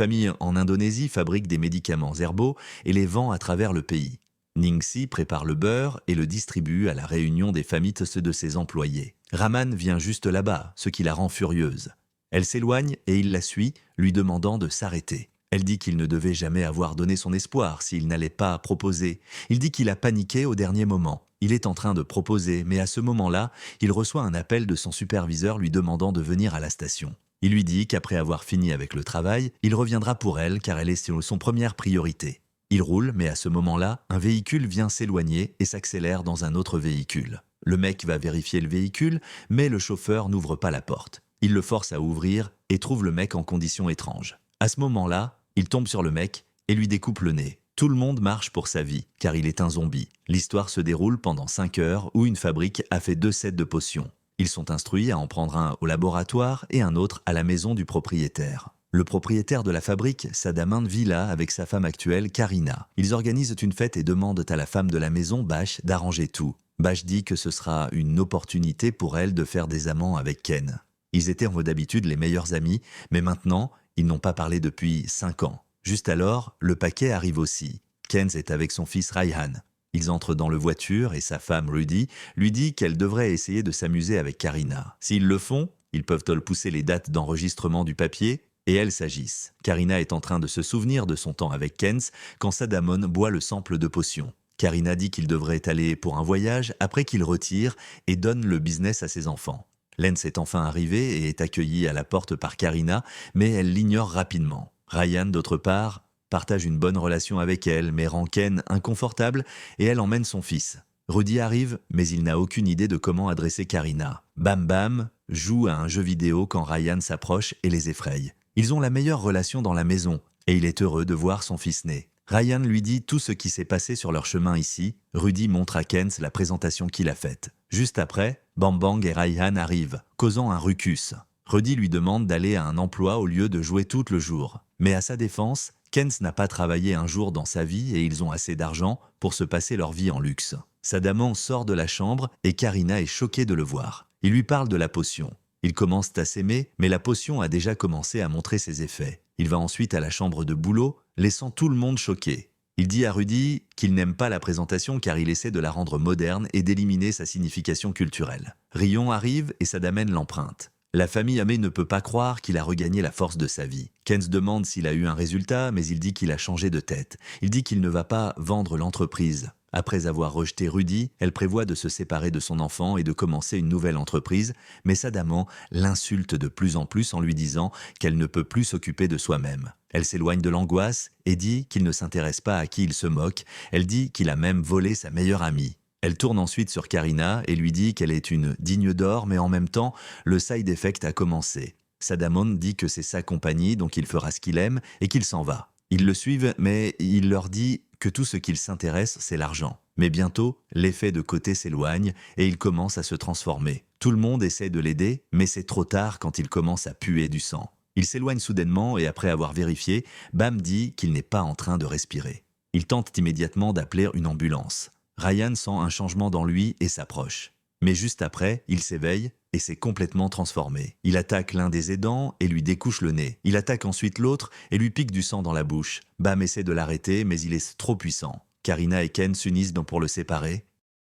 famille en Indonésie fabrique des médicaments herbaux et les vend à travers le pays. Ningsi prépare le beurre et le distribue à la réunion des familles de ses employés. Rahman vient juste là-bas, ce qui la rend furieuse. Elle s'éloigne et il la suit, lui demandant de s'arrêter. Elle dit qu'il ne devait jamais avoir donné son espoir s'il n'allait pas proposer. Il dit qu'il a paniqué au dernier moment. Il est en train de proposer, mais à ce moment-là, il reçoit un appel de son superviseur lui demandant de venir à la station. Il lui dit qu'après avoir fini avec le travail, il reviendra pour elle car elle est son première priorité. Il roule, mais à ce moment-là, un véhicule vient s'éloigner et s'accélère dans un autre véhicule. Le mec va vérifier le véhicule, mais le chauffeur n'ouvre pas la porte. Il le force à ouvrir et trouve le mec en conditions étranges. À ce moment-là, il tombe sur le mec et lui découpe le nez. Tout le monde marche pour sa vie, car il est un zombie. L'histoire se déroule pendant 5 heures où une fabrique a fait 2 sets de potions. Ils sont instruits à en prendre un au laboratoire et un autre à la maison du propriétaire. Le propriétaire de la fabrique, Sadaman, vit là avec sa femme actuelle, Karina. Ils organisent une fête et demandent à la femme de la maison, Bash, d'arranger tout. Bash dit que ce sera une opportunité pour elle de faire des amants avec Ken. Ils étaient en d'habitude les meilleurs amis, mais maintenant, ils n'ont pas parlé depuis 5 ans. Juste alors, le paquet arrive aussi. Kenz est avec son fils Rayhan. Ils entrent dans le voiture et sa femme Rudy lui dit qu'elle devrait essayer de s'amuser avec Karina. S'ils le font, ils peuvent pousser les dates d'enregistrement du papier et elles s'agissent. Karina est en train de se souvenir de son temps avec Kenz quand Sadamon boit le sample de potion. Karina dit qu'il devrait aller pour un voyage après qu'il retire et donne le business à ses enfants. Lens est enfin arrivé et est accueilli à la porte par Karina, mais elle l'ignore rapidement. Ryan, d'autre part, partage une bonne relation avec elle, mais rend Ken inconfortable et elle emmène son fils. Rudy arrive, mais il n'a aucune idée de comment adresser Karina. Bam Bam joue à un jeu vidéo quand Ryan s'approche et les effraie. Ils ont la meilleure relation dans la maison et il est heureux de voir son fils né. Ryan lui dit tout ce qui s'est passé sur leur chemin ici. Rudy montre à Ken la présentation qu'il a faite. Juste après, Bang Bang et Ryan arrivent, causant un ruckus. Rudy lui demande d'aller à un emploi au lieu de jouer tout le jour. Mais à sa défense, Kens n'a pas travaillé un jour dans sa vie et ils ont assez d'argent pour se passer leur vie en luxe. Sadaman sort de la chambre et Karina est choquée de le voir. Il lui parle de la potion. Ils commencent à s'aimer, mais la potion a déjà commencé à montrer ses effets. Il va ensuite à la chambre de boulot, laissant tout le monde choqué. Il dit à Rudy qu'il n'aime pas la présentation car il essaie de la rendre moderne et d'éliminer sa signification culturelle. Rion arrive et Sadamen l'emprunte. La famille Amé ne peut pas croire qu'il a regagné la force de sa vie. Ken se demande s'il a eu un résultat, mais il dit qu'il a changé de tête. Il dit qu'il ne va pas vendre l'entreprise. Après avoir rejeté Rudy, elle prévoit de se séparer de son enfant et de commencer une nouvelle entreprise, mais Sadaman l'insulte de plus en plus en lui disant qu'elle ne peut plus s'occuper de soi-même. Elle s'éloigne de l'angoisse et dit qu'il ne s'intéresse pas à qui il se moque. Elle dit qu'il a même volé sa meilleure amie. Elle tourne ensuite sur Karina et lui dit qu'elle est une digne d'or, mais en même temps, le side effect a commencé. Sadaman dit que c'est sa compagnie, donc il fera ce qu'il aime et qu'il s'en va. Ils le suivent, mais il leur dit que tout ce qu'il s'intéresse, c'est l'argent. Mais bientôt, l'effet de côté s'éloigne et il commence à se transformer. Tout le monde essaie de l'aider, mais c'est trop tard quand il commence à puer du sang. Il s'éloigne soudainement et après avoir vérifié, Bam dit qu'il n'est pas en train de respirer. Il tente immédiatement d'appeler une ambulance. Ryan sent un changement dans lui et s'approche. Mais juste après, il s'éveille et s'est complètement transformé. Il attaque l'un des aidants et lui découche le nez. Il attaque ensuite l'autre et lui pique du sang dans la bouche. Bam essaie de l'arrêter, mais il est trop puissant. Karina et Ken s'unissent pour le séparer.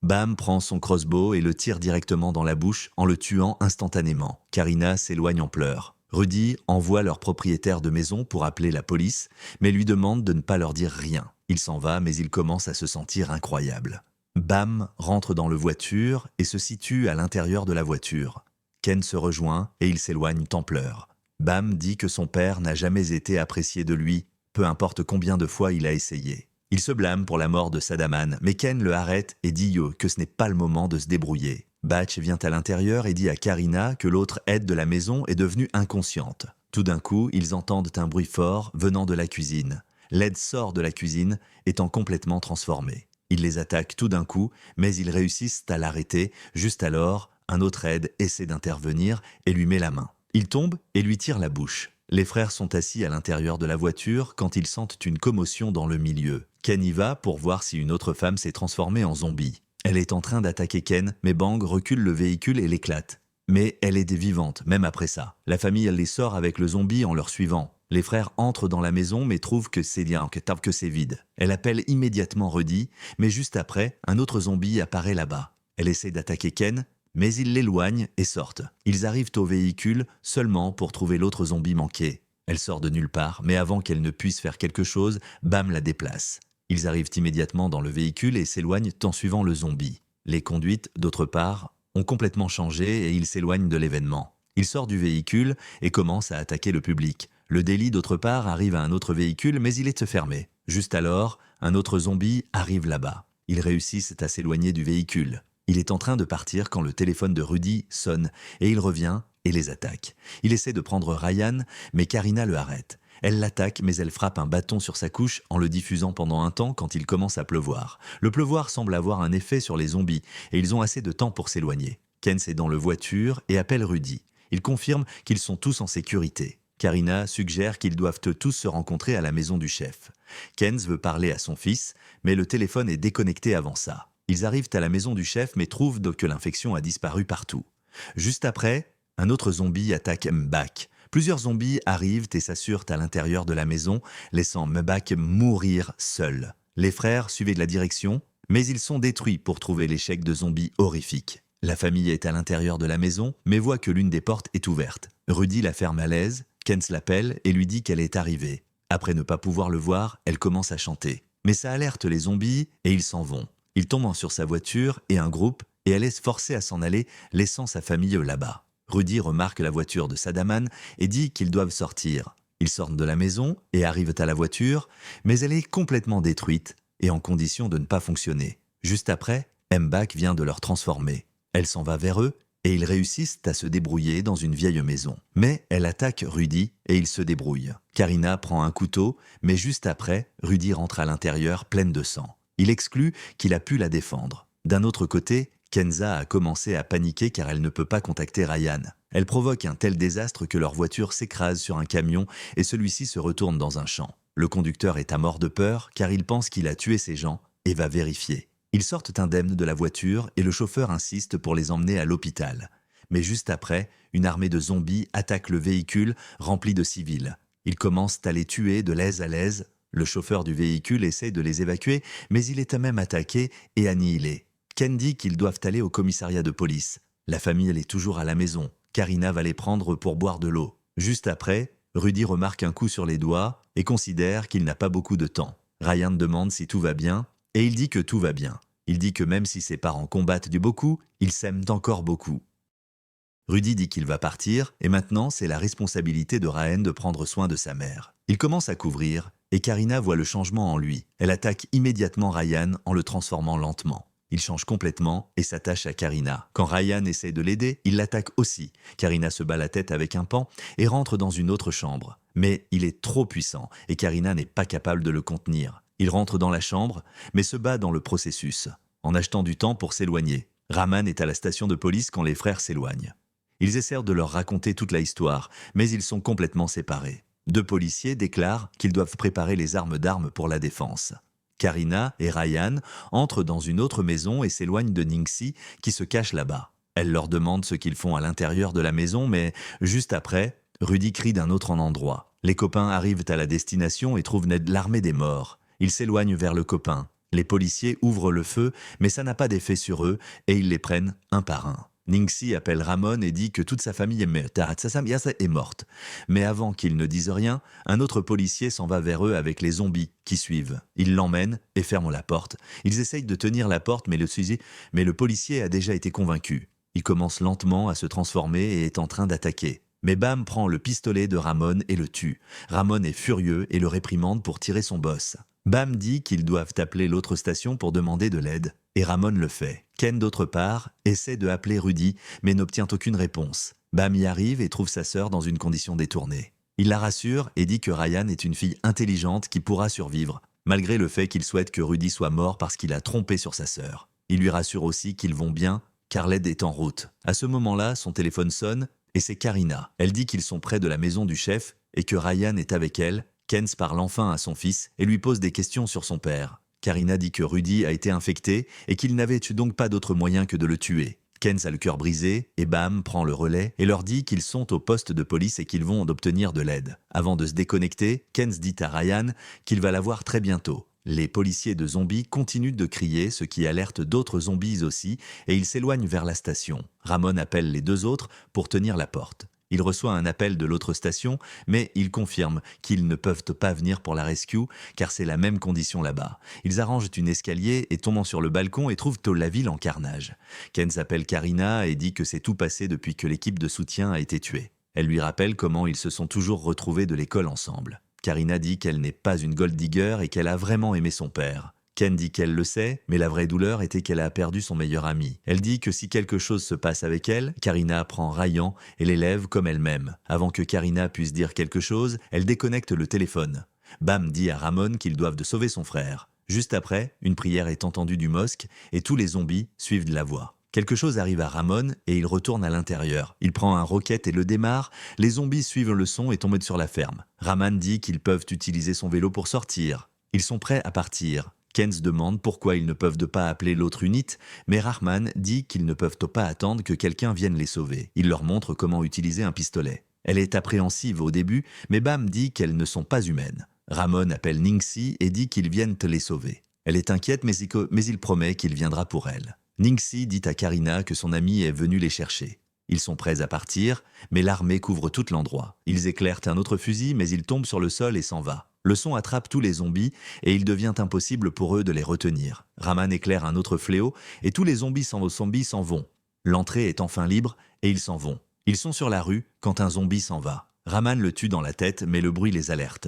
Bam prend son crossbow et le tire directement dans la bouche en le tuant instantanément. Karina s'éloigne en pleurs. Rudy envoie leur propriétaire de maison pour appeler la police, mais lui demande de ne pas leur dire rien. Il s'en va, mais il commence à se sentir incroyable. Bam rentre dans la voiture et se situe à l'intérieur de la voiture. Ken se rejoint et ils s'éloignent en pleurs. Bam dit que son père n'a jamais été apprécié de lui, peu importe combien de fois il a essayé. Il se blâme pour la mort de Sadaman, mais Ken le arrête et dit que ce n'est pas le moment de se débrouiller. Batch vient à l'intérieur et dit à Karina que l'autre aide de la maison est devenue inconsciente. Tout d'un coup, ils entendent un bruit fort venant de la cuisine. L'aide sort de la cuisine, étant complètement transformée. Il les attaque tout d'un coup, mais ils réussissent à l'arrêter. Juste alors, un autre aide essaie d'intervenir et lui met la main. Il tombe et lui tire la bouche. Les frères sont assis à l'intérieur de la voiture quand ils sentent une commotion dans le milieu. Ken y va pour voir si une autre femme s'est transformée en zombie. Elle est en train d'attaquer Ken, mais Bang recule le véhicule et l'éclate. Mais elle est vivante, même après ça. La famille les sort avec le zombie en leur suivant. Les frères entrent dans la maison mais trouvent que c'est vide. Elle appelle immédiatement Rudy, mais juste après, un autre zombie apparaît là-bas. Elle essaie d'attaquer Ken, mais il l'éloigne et sortent. Ils arrivent au véhicule seulement pour trouver l'autre zombie manqué. Elle sort de nulle part, mais avant qu'elle ne puisse faire quelque chose, Bam la déplace. Ils arrivent immédiatement dans le véhicule et s'éloignent en suivant le zombie. Les conduites, d'autre part, ont complètement changé et ils s'éloignent de l'événement. Il sort du véhicule et commence à attaquer le public. Le délit, d'autre part, arrive à un autre véhicule, mais il est fermé. Juste alors, un autre zombie arrive là-bas. Ils réussissent à s'éloigner du véhicule. Il est en train de partir quand le téléphone de Rudy sonne et il revient et les attaque. Il essaie de prendre Ryan, mais Karina le arrête. Elle l'attaque, mais elle frappe un bâton sur sa couche en le diffusant pendant un temps quand il commence à pleuvoir. Le pleuvoir semble avoir un effet sur les zombies et ils ont assez de temps pour s'éloigner. Ken est dans le voiture et appelle Rudy. Il confirme qu'ils sont tous en sécurité. Karina suggère qu'ils doivent tous se rencontrer à la maison du chef. Ken veut parler à son fils, mais le téléphone est déconnecté avant ça. Ils arrivent à la maison du chef mais trouvent que l'infection a disparu partout. Juste après, un autre zombie attaque Mbak. Plusieurs zombies arrivent et s'assurent à l'intérieur de la maison, laissant Mbak mourir seul. Les frères suivent de la direction, mais ils sont détruits pour trouver l'échec de zombies horrifiques. La famille est à l'intérieur de la maison, mais voit que l'une des portes est ouverte. Rudy la ferme à l'aise, Kens l'appelle et lui dit qu'elle est arrivée. Après ne pas pouvoir le voir, elle commence à chanter. Mais ça alerte les zombies et ils s'en vont. Ils tombent sur sa voiture et un groupe, et elle est forcée à s'en aller, laissant sa famille là-bas. Rudy remarque la voiture de Sadaman et dit qu'ils doivent sortir. Ils sortent de la maison et arrivent à la voiture, mais elle est complètement détruite et en condition de ne pas fonctionner. Juste après, Mbak vient de leur transformer. Elle s'en va vers eux et ils réussissent à se débrouiller dans une vieille maison. Mais elle attaque Rudy et il se débrouille. Karina prend un couteau, mais juste après, Rudy rentre à l'intérieur pleine de sang. Il exclut qu'il a pu la défendre. D'un autre côté, Kenza a commencé à paniquer car elle ne peut pas contacter Ryan. Elle provoque un tel désastre que leur voiture s'écrase sur un camion et celui-ci se retourne dans un champ. Le conducteur est à mort de peur car il pense qu'il a tué ses gens et va vérifier. Ils sortent indemnes de la voiture et le chauffeur insiste pour les emmener à l'hôpital. Mais juste après, une armée de zombies attaque le véhicule rempli de civils. Ils commencent à les tuer de l'aise à l'aise. Le chauffeur du véhicule essaie de les évacuer, mais il est même attaqué et annihilé. Ken dit qu'ils doivent aller au commissariat de police. La famille est toujours à la maison. Karina va les prendre pour boire de l'eau. Juste après, Rudy remarque un coup sur les doigts et considère qu'il n'a pas beaucoup de temps. Ryan demande si tout va bien et il dit que tout va bien. Il dit que même si ses parents combattent du beaucoup, ils s'aiment encore beaucoup. Rudy dit qu'il va partir et maintenant c'est la responsabilité de Ryan de prendre soin de sa mère. Il commence à couvrir et Karina voit le changement en lui. Elle attaque immédiatement Ryan en le transformant lentement. Il change complètement et s'attache à Karina. Quand Ryan essaie de l'aider, il l'attaque aussi. Karina se bat la tête avec un pan et rentre dans une autre chambre. Mais il est trop puissant et Karina n'est pas capable de le contenir. Il rentre dans la chambre, mais se bat dans le processus, en achetant du temps pour s'éloigner. Rahman est à la station de police quand les frères s'éloignent. Ils essaient de leur raconter toute la histoire, mais ils sont complètement séparés. 2 policiers déclarent qu'ils doivent préparer les armes pour la défense. Karina et Ryan entrent dans une autre maison et s'éloignent de Ningxi qui se cache là-bas. Elle leur demande ce qu'ils font à l'intérieur de la maison, mais juste après, Rudy crie d'un autre endroit. Les copains arrivent à la destination et trouvent l'armée des morts. Ils s'éloignent vers le copain. Les policiers ouvrent le feu, mais ça n'a pas d'effet sur eux et ils les prennent un par un. Ningxi appelle Ramon et dit que toute sa famille est morte. Mais avant qu'ils ne disent rien, un autre policier s'en va vers eux avec les zombies qui suivent. Ils l'emmènent et ferment la porte. Ils essayent de tenir la porte, mais le policier a déjà été convaincu. Il commence lentement à se transformer et est en train d'attaquer. Mais Bam prend le pistolet de Ramon et le tue. Ramon est furieux et le réprimande pour tirer son boss. Bam dit qu'ils doivent appeler l'autre station pour demander de l'aide, et Ramon le fait. Ken, d'autre part, essaie de appeler Rudy, mais n'obtient aucune réponse. Bam y arrive et trouve sa sœur dans une condition détournée. Il la rassure et dit que Ryan est une fille intelligente qui pourra survivre, malgré le fait qu'il souhaite que Rudy soit mort parce qu'il a trompé sur sa sœur. Il lui rassure aussi qu'ils vont bien, car l'aide est en route. À ce moment-là, son téléphone sonne, et c'est Karina. Elle dit qu'ils sont près de la maison du chef et que Ryan est avec elle. Kens parle enfin à son fils et lui pose des questions sur son père. Karina dit que Rudy a été infecté et qu'il n'avait donc pas d'autre moyen que de le tuer. Kenz a le cœur brisé et Bam prend le relais et leur dit qu'ils sont au poste de police et qu'ils vont obtenir de l'aide. Avant de se déconnecter, Kenz dit à Ryan qu'il va la voir très bientôt. Les policiers de zombies continuent de crier, ce qui alerte d'autres zombies aussi, et ils s'éloignent vers la station. Ramon appelle les deux autres pour tenir la porte. Il reçoit un appel de l'autre station, mais il confirme qu'ils ne peuvent pas venir pour la rescue, car c'est la même condition là-bas. Ils arrangent une escalier et tombent sur le balcon et trouvent la ville en carnage. Kenz appelle Karina et dit que c'est tout passé depuis que l'équipe de soutien a été tuée. Elle lui rappelle comment ils se sont toujours retrouvés de l'école ensemble. Karina dit qu'elle n'est pas une gold digger et qu'elle a vraiment aimé son père. Ken dit qu'elle le sait, mais la vraie douleur était qu'elle a perdu son meilleur ami. Elle dit que si quelque chose se passe avec elle, Karina prend Ryan et l'élève comme elle-même. Avant que Karina puisse dire quelque chose, elle déconnecte le téléphone. Bam dit à Ramon qu'ils doivent de sauver son frère. Juste après, une prière est entendue du mosque et tous les zombies suivent la voix. Quelque chose arrive à Ramon et il retourne à l'intérieur. Il prend un roquette et le démarre. Les zombies suivent le son et tombent sur la ferme. Ramon dit qu'ils peuvent utiliser son vélo pour sortir. Ils sont prêts à partir. Kenz demande pourquoi ils ne peuvent pas appeler l'autre unité, mais Rahman dit qu'ils ne peuvent pas attendre que quelqu'un vienne les sauver. Il leur montre comment utiliser un pistolet. Elle est appréhensive au début, mais Bam dit qu'elles ne sont pas humaines. Ramon appelle Ningxi et dit qu'ils viennent les sauver. Elle est inquiète, mais il promet qu'il viendra pour elle. Ningxi dit à Karina que son ami est venu les chercher. Ils sont prêts à partir, mais l'armée couvre tout l'endroit. Ils éclairent un autre fusil, mais il tombe sur le sol et s'en va. Le son attrape tous les zombies et il devient impossible pour eux de les retenir. Rahman éclaire un autre fléau et tous les zombies s'en vont. L'entrée est enfin libre et ils s'en vont. Ils sont sur la rue quand un zombie s'en va. Rahman le tue dans la tête, mais le bruit les alerte.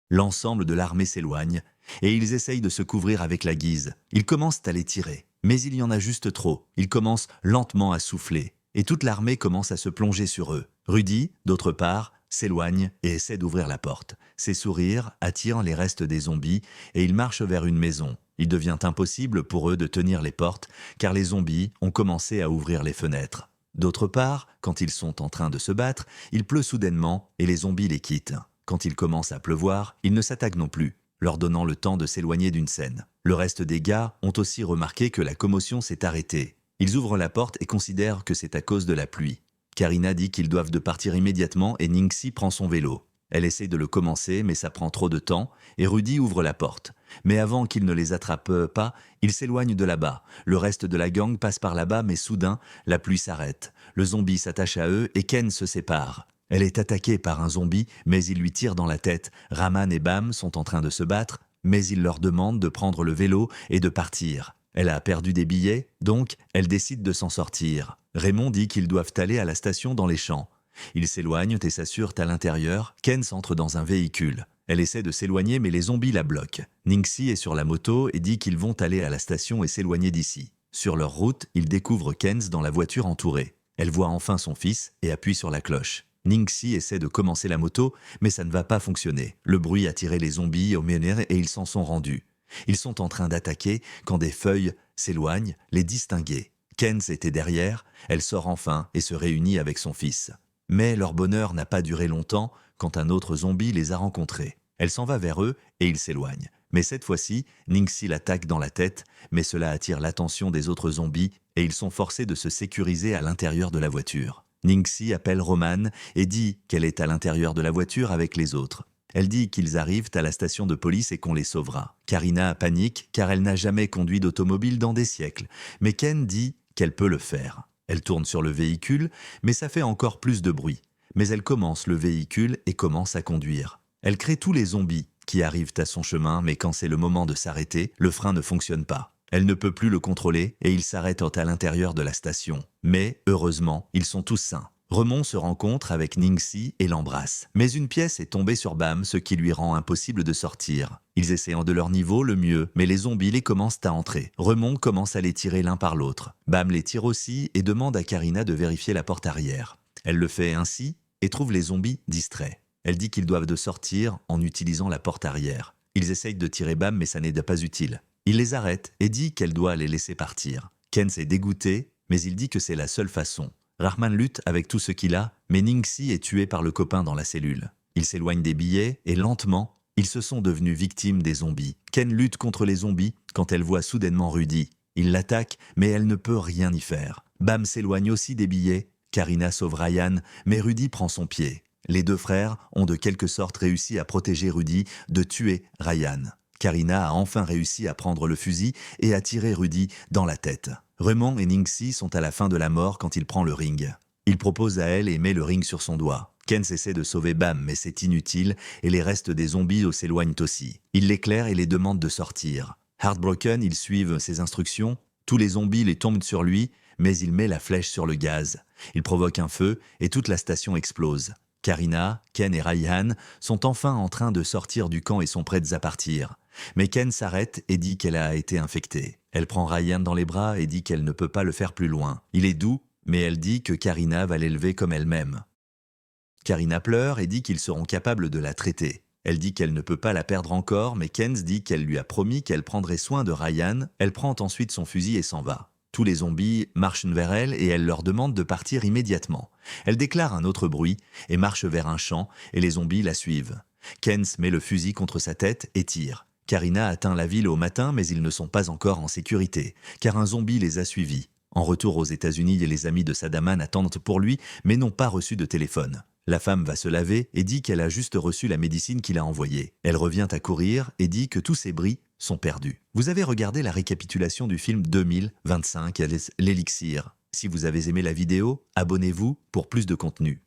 L'ensemble de l'armée s'éloigne et ils essayent de se couvrir avec la guise. Ils commencent à les tirer, mais il y en a juste trop. Ils commencent lentement à souffler et toute l'armée commence à se plonger sur eux. Rudy, d'autre part, s'éloigne et essaie d'ouvrir la porte. Ses sourires attirent les restes des zombies et ils marchent vers une maison. Il devient impossible pour eux de tenir les portes car les zombies ont commencé à ouvrir les fenêtres. D'autre part, quand ils sont en train de se battre, il pleut soudainement et les zombies les quittent. Quand il commence à pleuvoir, ils ne s'attaquent non plus, leur donnant le temps de s'éloigner d'une scène. Le reste des gars ont aussi remarqué que la commotion s'est arrêtée. Ils ouvrent la porte et considèrent que c'est à cause de la pluie. Karina dit qu'ils doivent de partir immédiatement et Ningxi prend son vélo. Elle essaie de le commencer, mais ça prend trop de temps, et Rudy ouvre la porte. Mais avant qu'il ne les attrape pas, il s'éloigne de là-bas. Le reste de la gang passe par là-bas, mais soudain, la pluie s'arrête. Le zombie s'attache à eux et Ken se sépare. Elle est attaquée par un zombie, mais il lui tire dans la tête. Rahman et Bam sont en train de se battre, mais il leur demande de prendre le vélo et de partir. Elle a perdu des billets, donc elle décide de s'en sortir. Raymond dit qu'ils doivent aller à la station dans les champs. Ils s'éloignent et s'assurent à l'intérieur. Ken s'entre dans un véhicule. Elle essaie de s'éloigner mais les zombies la bloquent. Ningxi est sur la moto et dit qu'ils vont aller à la station et s'éloigner d'ici. Sur leur route, ils découvrent Kenz dans la voiture entourée. Elle voit enfin son fils et appuie sur la cloche. Ningxi essaie de commencer la moto, mais ça ne va pas fonctionner. Le bruit a tiré les zombies au menhir et ils s'en sont rendus. Ils sont en train d'attaquer quand des feuilles s'éloignent, les distinguer. Kenz était derrière, elle sort enfin et se réunit avec son fils. Mais leur bonheur n'a pas duré longtemps quand un autre zombie les a rencontrés. Elle s'en va vers eux et ils s'éloignent. Mais cette fois-ci, Ningxi l'attaque dans la tête, mais cela attire l'attention des autres zombies et ils sont forcés de se sécuriser à l'intérieur de la voiture. Ningxi appelle Roman et dit qu'elle est à l'intérieur de la voiture avec les autres. Elle dit qu'ils arrivent à la station de police et qu'on les sauvera. Karina panique car elle n'a jamais conduit d'automobile dans des siècles, mais Ken dit qu'elle peut le faire. Elle tourne sur le véhicule, mais ça fait encore plus de bruit. Mais elle commence le véhicule et commence à conduire. Elle crée tous les zombies qui arrivent à son chemin, mais quand c'est le moment de s'arrêter, le frein ne fonctionne pas. Elle ne peut plus le contrôler et il s'arrête à l'intérieur de la station. Mais, heureusement, ils sont tous sains. Remon se rencontre avec Ningxi et l'embrasse. Mais une pièce est tombée sur Bam, ce qui lui rend impossible de sortir. Ils essaient de leur niveau le mieux, mais les zombies les commencent à entrer. Remon commence à les tirer l'un par l'autre. Bam les tire aussi et demande à Karina de vérifier la porte arrière. Elle le fait ainsi et trouve les zombies distraits. Elle dit qu'ils doivent de sortir en utilisant la porte arrière. Ils essayent de tirer Bam, mais ça n'est pas utile. Il les arrête et dit qu'elle doit les laisser partir. Ken s'est dégoûté, mais il dit que c'est la seule façon. Rahman lutte avec tout ce qu'il a, mais Ningxi est tué par le copain dans la cellule. Il s'éloigne des billets et lentement, ils se sont devenus victimes des zombies. Ken lutte contre les zombies quand elle voit soudainement Rudy. Il l'attaque, mais elle ne peut rien y faire. Bam s'éloigne aussi des billets. Karina sauve Ryan, mais Rudy prend son pied. Les deux frères ont de quelque sorte réussi à protéger Rudy de tuer Ryan. Karina a enfin réussi à prendre le fusil et à tirer Rudy dans la tête. Raymond et Ningxi sont à la fin de la mort quand il prend le ring. Il propose à elle et met le ring sur son doigt. Ken essaie de sauver Bam, mais c'est inutile et les restes des zombies s'éloignent aussi. Il l'éclaire et les demande de sortir. Heartbroken, ils suivent ses instructions. Tous les zombies les tombent sur lui, mais il met la flèche sur le gaz. Il provoque un feu et toute la station explose. Karina, Ken et Ryan sont enfin en train de sortir du camp et sont prêtes à partir. Mais Ken s'arrête et dit qu'elle a été infectée. Elle prend Ryan dans les bras et dit qu'elle ne peut pas le faire plus loin. Il est doux, mais elle dit que Karina va l'élever comme elle-même. Karina pleure et dit qu'ils seront capables de la traiter. Elle dit qu'elle ne peut pas la perdre encore, mais Ken dit qu'elle lui a promis qu'elle prendrait soin de Ryan. Elle prend ensuite son fusil et s'en va. Tous les zombies marchent vers elle et elle leur demande de partir immédiatement. Elle déclare un autre bruit et marche vers un champ et les zombies la suivent. Ken met le fusil contre sa tête et tire. Karina atteint la ville au matin, mais ils ne sont pas encore en sécurité, car un zombie les a suivis. En retour aux États-Unis, les amis de Sadaman attendent pour lui, mais n'ont pas reçu de téléphone. La femme va se laver et dit qu'elle a juste reçu la médecine qu'il a envoyée. Elle revient à courir et dit que tous ses bris sont perdus. Vous avez regardé la récapitulation du film 2025, l'Élixir. Si vous avez aimé la vidéo, abonnez-vous pour plus de contenu.